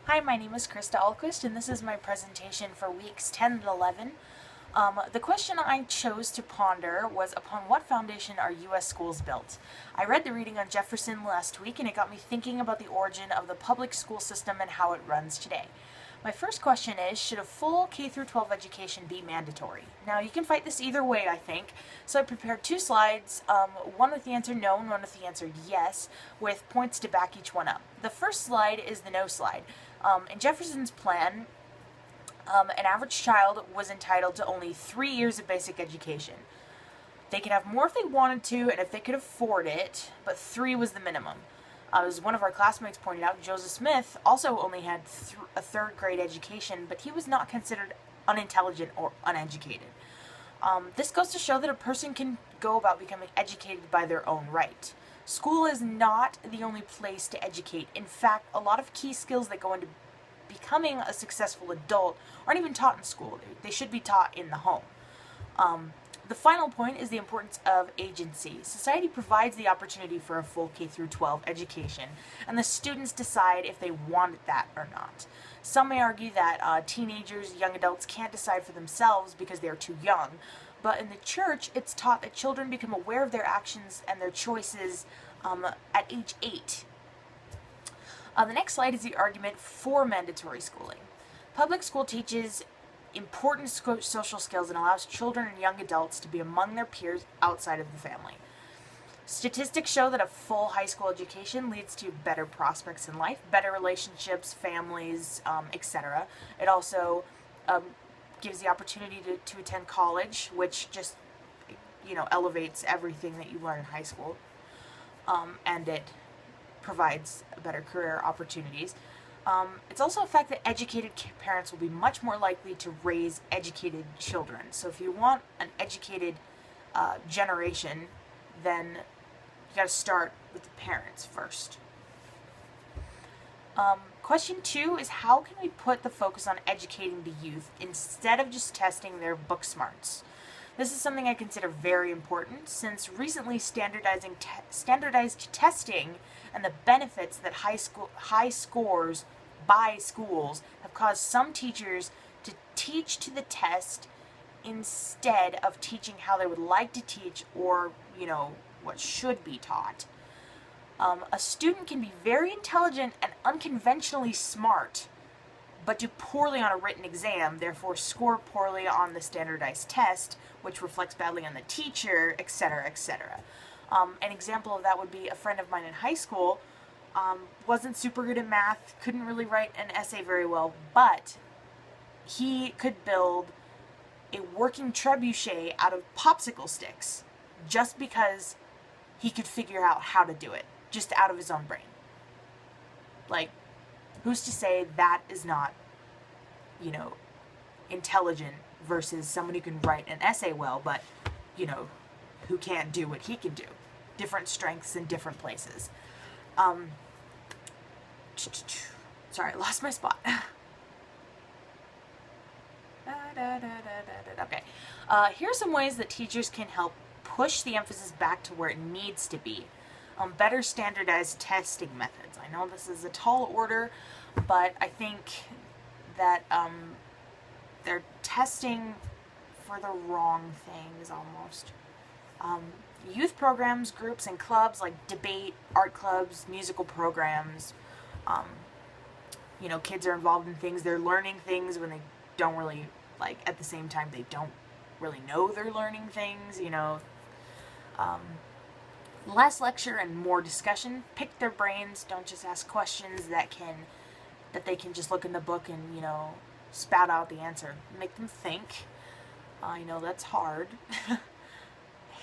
Hi, my name is Krista Alquist, and this is my presentation for weeks 10 and 11. The question I chose to ponder was, upon what foundation are U.S. schools built? I read the reading on Jefferson last week, and it got me thinking about the origin of the public school system and how it runs today. My first question is, should a full K-12 education be mandatory? Now, you can fight this either way, I think, so I prepared two slides, one with the answer no and one with the answer yes, with points to back each one up. The first slide is the no slide. In Jefferson's plan, an average child was entitled to only 3 years of basic education. They could have more if they wanted to and if they could afford it, but 3 was the minimum. As one of our classmates pointed out, Joseph Smith also only had a third grade education, but he was not considered unintelligent or uneducated. This goes to show that a person can go about becoming educated by their own right. School is not the only place to educate. In fact, a lot of key skills that go into becoming a successful adult aren't even taught in school. They should be taught in the home. The final point is the importance of agency. Society provides the opportunity for a full K-12 education, and the students decide if they want that or not. Some may argue that teenagers, young adults can't decide for themselves because they are too young, but in the church, it's taught that children become aware of their actions and their choices at age 8. The next slide is the argument for mandatory schooling. Public school teaches important social skills and allows children and young adults to be among their peers outside of the family. Statistics show that a full high school education leads to better prospects in life, better relationships, families, etc. It also gives the opportunity to attend college, which just elevates everything that you learn in high school, and it provides better career opportunities. It's also a fact that educated parents will be much more likely to raise educated children. So if you want an educated generation, then you got to start with the parents first. Question 2 is, how can we put the focus on educating the youth instead of just testing their book smarts? This is something I consider very important, since recently standardized testing and the benefits that high scores by schools have caused some teachers to teach to the test instead of teaching how they would like to teach, or what should be taught. A student can be very intelligent and unconventionally smart, but do poorly on a written exam, therefore score poorly on the standardized test, which reflects badly on the teacher, etc., etc. An example of that would be a friend of mine in high school. Wasn't super good at math, couldn't really write an essay very well, but he could build a working trebuchet out of popsicle sticks just because he could figure out how to do it, just out of his own brain. Like, who's to say that is not, intelligent versus someone who can write an essay well, but, who can't do what he can do. Different strengths in different places. Sorry, I lost my spot. Okay. Here are some ways that teachers can help push the emphasis back to where it needs to be. Better standardized testing methods. I know this is a tall order, but I think that they're testing for the wrong things almost. Youth programs, groups, and clubs like debate, art clubs, musical programs. Kids are involved in things. They're learning things when they don't really, at the same time, they don't really know they're learning things, less lecture and more discussion. Pick their brains. Don't just ask questions that they can just look in the book and, spout out the answer. Make them think. I know that's hard.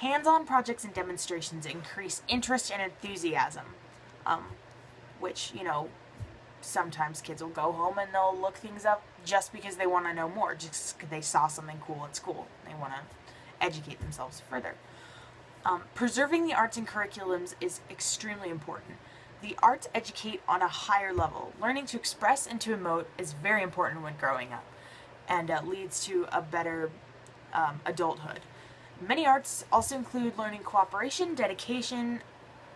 Hands-on projects and demonstrations increase interest and enthusiasm, which, sometimes kids will go home and they'll look things up just because they want to know more, just because they saw something cool at school. They want to educate themselves further. Preserving the arts and curriculums is extremely important. The arts educate on a higher level. Learning to express and to emote is very important when growing up, and leads to a better adulthood. Many arts also include learning cooperation, dedication,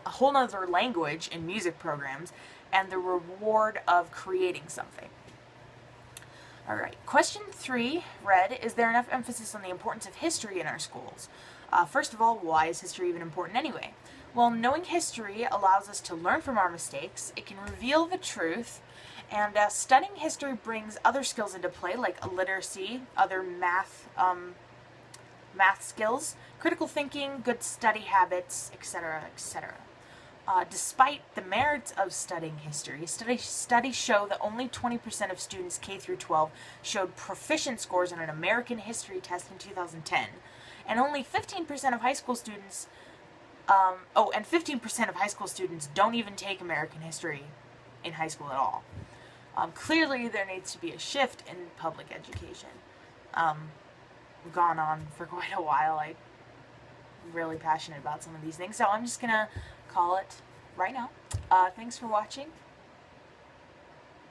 a whole nother language in music programs, and the reward of creating something. All right, question 3 read, is there enough emphasis on the importance of history in our schools? First of all, why is history even important anyway? Well, knowing history allows us to learn from our mistakes, it can reveal the truth, and studying history brings other skills into play, like literacy, other math skills, critical thinking, good study habits, etc., etc. Despite the merits of studying history, studies show that only 20% of students K through 12 showed proficient scores on an American history test in 2010, and only 15% of high school students, 15% of high school students don't even take American history in high school at all. Clearly, there needs to be a shift in public education. Gone on for quite a while. I'm really passionate about some of these things, so I'm just gonna call it right now. Thanks for watching.